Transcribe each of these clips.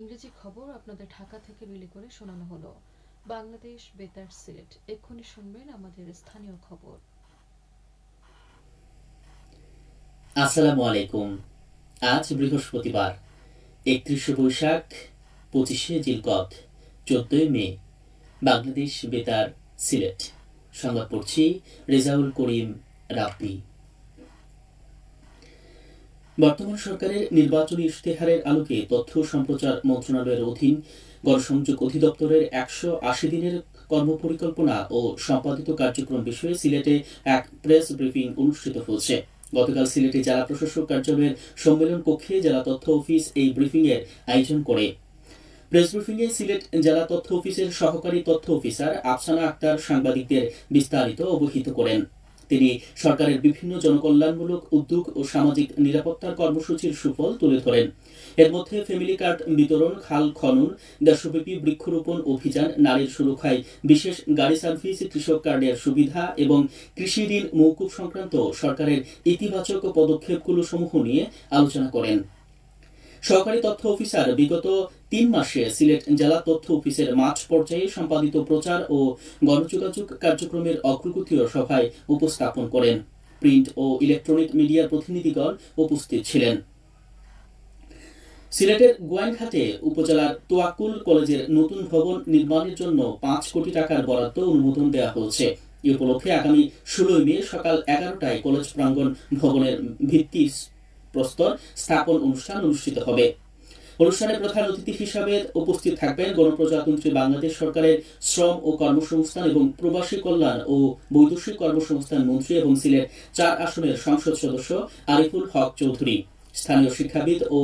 ইংরেজি খবর আপনাদের ঢাকা থেকে বিলি করে শোনানো হলো। বাংলাদেশ বেতার সিলেট। এক্ষুনি শুনবেন আমাদের স্থানীয় খবর। আসসালামু আলাইকুম। আজ বৃহস্পতিবার 31শে বৈশাখ 25শে জিলকদ 14ই মে। বাংলাদেশ বেতার সিলেট। সংবাদ পড়ছি রেজাউল করিম রাব্বি। বর্তমান সরকারের নির্বাচনী ইশতেহারের আলোকে তথ্য সম্প্রচার মন্ত্রণালয়ের অধীন গণসংযোগ অধিদপ্তরের 180 দিনের কর্মপরিকল্পনা ও সম্পাদিত কার্যক্রম বিষয়ে সিলেটে এক প্রেস ব্রিফিং অনুষ্ঠিত হয়েছে। গতকাল সিলেটে জেলা প্রশাসক কার্যালয়ের সম্মেলন কক্ষে জেলা তথ্য অফিস এই ব্রিফিং এর আয়োজন করে। প্রেস ব্রিফিংয়ে সিলেট জেলা তথ্য অফিসের সহকারী তথ্য অফিসার আফসানা আক্তার সাংবাদিকদের বিস্তারিত অবহিত করেন। তিনি সরকারের বিভিন্ন জনকল্যাণমূলক উদ্যোগ ও সামাজিক নিরাপত্তার কর্মসূচির সুফল তুলে ধরেন। এর মধ্যে ফ্যামিলি কার্ড বিতরণ, খাল খনন, দেশব্যাপী বৃক্ষরোপণ অভিযান, নারীর সুরক্ষায় বিশেষ গাড়ি সার্ভিস, কৃষক কার্ডের সুবিধা এবং কৃষি ঋণ মওকুফ সংক্রান্ত সরকারের ইতিবাচক পদক্ষেপগুলো সমূহ নিয়ে আলোচনা করেন। সহকারী তথ্য অফিসার বিগত 3 মাসে সিলেট জেলা তথ্য অফিসের মাঠ পর্যায়ে সম্পাদিত প্রচার ও গণযোগাযোগ কার্যক্রমের অগ্রগতিও সভায় উপস্থাপন করেন। প্রিন্ট ও ইলেকট্রনিক মিডিয়ার প্রতিনিধিগণ উপস্থিত ছিলেন। সিলেটের গোয়াইনঘাটে উপজেলার তোয়াক্কুল কলেজের নতুন ভবন নির্মাণের জন্য 5 কোটি টাকার বরাদ্দ অনুমোদন দেওয়া হয়েছে। এ উপলক্ষে আগামী 16 মে সকাল 11টায় কলেজ প্রাঙ্গণ ভবনের ভিত্তি প্রস্তর স্থাপন অনুষ্ঠান অনুষ্ঠিত হবে। অনুষ্ঠানে প্রধান অতিথি হিসাবে উপস্থিত থাকবেন গণপ্রজাতন্ত্রী বাংলাদেশ সরকারের শ্রম ও কর্মসংস্থান এবং প্রবাসী কল্যাণ ও বৈদেশিক কর্মসংস্থান মন্ত্রী এবং সিলেট 4 আসনের সংসদ সদস্য আরিফুল হক চৌধুরী। স্থানীয় শিক্ষাবিদ ও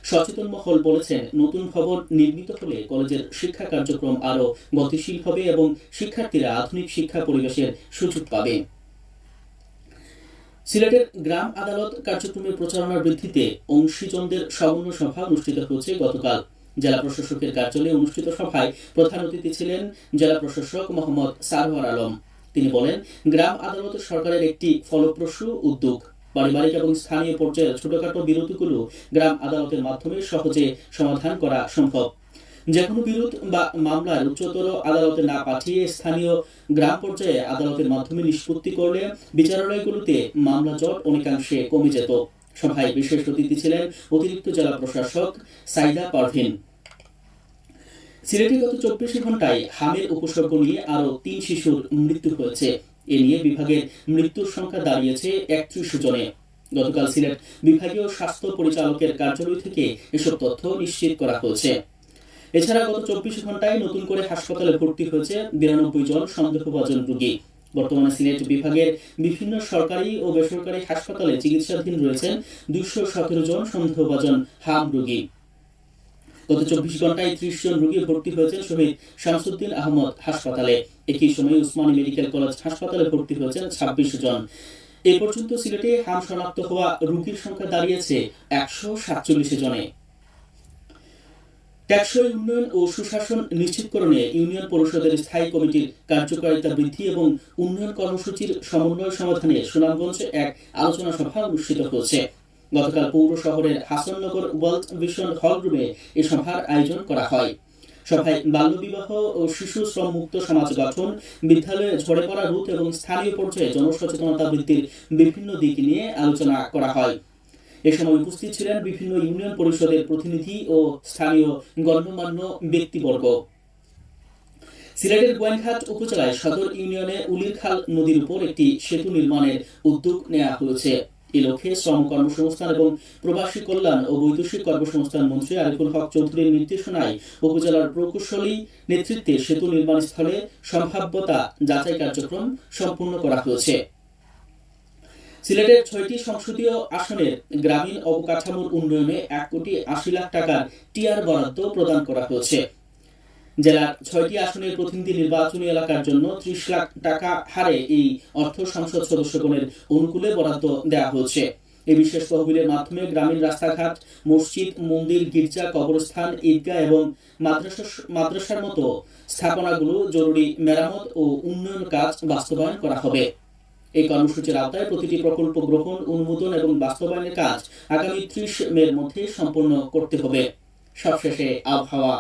সচেতন মহল বলেছেন, নতুন ভবন নির্মিত হলে কলেজের শিক্ষা কার্যক্রম আরও গতিশীল হবে এবং শিক্ষার্থীরা আধুনিক শিক্ষা পরিবেশের সুযোগ পাবে। সিলেটের গ্রাম আদালত কার্যক্রমের প্রচারণার বৃদ্ধিতে অংশীজনদের সমন্বয় সভা অনুষ্ঠিত হয়েছে গতকাল। জেলা প্রশাসকের কার্যালয়ে অনুষ্ঠিত সভায় প্রধান অতিথি ছিলেন জেলা প্রশাসক মোহাম্মদ সারোয়ার আলম। তিনি বলেন, গ্রাম আদালত সরকারের একটি ফলপ্রসূ উদ্যোগ। পারিবারিক এবং স্থানীয় পর্যায়ের ছোটখাটো বিরোধগুলো গ্রাম আদালতের মাধ্যমে সহজে সমাধান করা সম্ভব। যেকোনো বিরোধ বা মামলার উচ্চতর আদালতে না পাঠিয়ে স্থানীয় গ্রাম পর্যায়ে আদালতের মাধ্যমে নিষ্পত্তি করলে বিচারালয়গুলোতে মামলা জট অনেকাংশে কমে যেত। সভায় বিশেষ অতিথি ছিলেন অতিরিক্ত জেলা প্রশাসক সাইদা পারভিন। সিলেটে গত 24 ঘন্টায় হামের উপসর্গ নিয়ে আরও 3 শিশুর মৃত্যু হয়েছে। এ নিয়ে বিভাগের মৃত্যুর সংখ্যা দাঁড়িয়েছে 31 জনে। গতকাল সিলেট বিভাগীয় স্বাস্থ্য পরিচালকের কার্যালয় থেকে এসব তথ্য নিশ্চিত করা হয়েছে। এছাড়া গত 24 ঘন্টায় নতুন করে হাসপাতালে ভর্তি হয়েছে 92 জন সন্দেহভাজন রোগী। বর্তমানে সিলেট বিভাগের বিভিন্ন সরকারি ও বেসরকারি হাসপাতালে চিকিৎসাধীন রয়েছেন 217 জন সন্দেহভাজন হাম রোগী। গত 24 ঘন্টায় 30 জন রোগী ভর্তি হয়েছেন শহীদ শামসুদ্দিন আহমদ হাসপাতালে। একই সময়ে উসমানী মেডিকেল কলেজ হাসপাতালে ভর্তি হয়েছেন 26 জন। এ পর্যন্ত সিলেটে হাম শনাক্ত হওয়া রোগীর সংখ্যা দাঁড়িয়েছে 147 জনে। টেকসই উন্নয়ন ও সুশাসন নিশ্চিতকরণে ইউনিয়ন পরিষদের স্থায়ী কমিটির কার্যকারিতা বৃদ্ধি এবং উন্নয়ন কর্মসূচির সমন্বয় সমাধানে সুনামগঞ্জে এক আলোচনা সভা অনুষ্ঠিত হয়েছে। গতকাল পৌর শহরের হাসাননগর ওয়ার্ল্ড ভিশন হল রুমে এ সভার আয়োজন করা হয়। সভায় বাল্যবিবাহ ও শিশু শ্রম মুক্ত সমাজ গঠন, বিদ্যালয়ে ঝরে পড়া রোধ এবং স্থানীয় পর্যায়ে জনসচেতনতা বৃদ্ধির বিভিন্ন দিক নিয়ে আলোচনা করা হয়। এ সময় উপস্থিত ছিলেন বিভিন্ন ইউনিয়ন পরিষদের প্রতিনিধি ও স্থানীয় গণ্যমান্য ব্যক্তিবর্গ। সিলেটের গোয়াইনঘাট উপজেলায় সদর ইউনিয়নে উলিরখাল নদীর উপর একটি সেতু নির্মাণের উদ্যোগ নেওয়া হয়েছে। এ লক্ষ্যে শ্রম কর্মসংস্থান এবং প্রবাসী কল্যাণ ও বৈদেশিক কর্মসংস্থান মন্ত্রী আরিফুল হক চৌধুরীর নির্দেশনায় উপজেলার প্রকৌশলী নেতৃত্বে সেতু নির্মাণ স্থলে সম্ভাব্যতা যাচাই কার্যক্রম সম্পূর্ণ করা হয়েছে। সিলেটের 6টি সংসদীয় আসনের গ্রামীণ অবকাঠামোর উন্নয়নে 1 কোটি 80 লাখ টাকার টিআর বরাদ্দ প্রদান করা হয়েছে। জেলার 6টি আসনের প্রতিনিধি নির্বাচনী এলাকার জন্য 30 লাখ টাকা হারে এই অর্থ সংসদ সদস্যগণের অনুকূলে বরাদ্দ দেওয়া হয়েছে। এই বিশেষ তহবিলের মাধ্যমে গ্রামীণ রাস্তাঘাট, মসজিদ, মন্দির, গির্জা, কবরস্থান, ঈদগাহ এবং মাদ্রাসার মতো স্থাপনাগুলো জরুরি মেরামত ও উন্নয়ন কাজ বাস্তবায়ন করা হবে। এই কর্মসূচির আওতায় প্রতিটি প্রকল্প গ্রহণ, অনুমোদন এবং বাস্তবায়নের কাজ আগামী 30 মের মধ্যে সম্পন্ন করতে হবে। সবশেষে আবহাওয়া।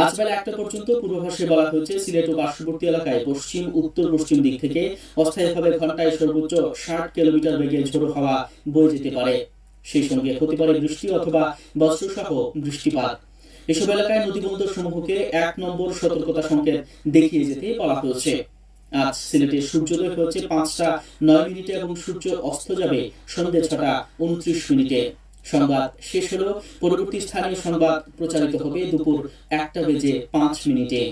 আজ বেলা 1টা পর্যন্ত পূর্বাভাসে বলা হয়েছে সিলেট ও পার্শ্ববর্তী এলাকায় পশ্চিম উত্তর পশ্চিম দিক থেকে অস্থায়ীভাবে ঘন্টায় সর্বোচ্চ 60 কিলোমিটার বেগে ঝোড়ো হাওয়া বয়ে যেতে পারে। সেই সঙ্গে হতে পারে বৃষ্টি অথবা বজ্রসহ বৃষ্টিপাত। এসব এলাকায় নদীবন্দর সমূহকে 1 নম্বর সতর্কতা সংকেত দেখিয়ে যেতে বলা হয়েছে। আজ সিলেটে সূর্যোদয় হয়েছে 5টা 9 মিনিটে এবং সূর্য অস্ত যাবে সন্ধ্যে 6টা 29 মিনিটে। সংবাদ শেষ হলো। পরবর্তী স্থানীয় সংবাদ প্রচারিত হবে দুপুর 1টা বেজে 5 মিনিটে।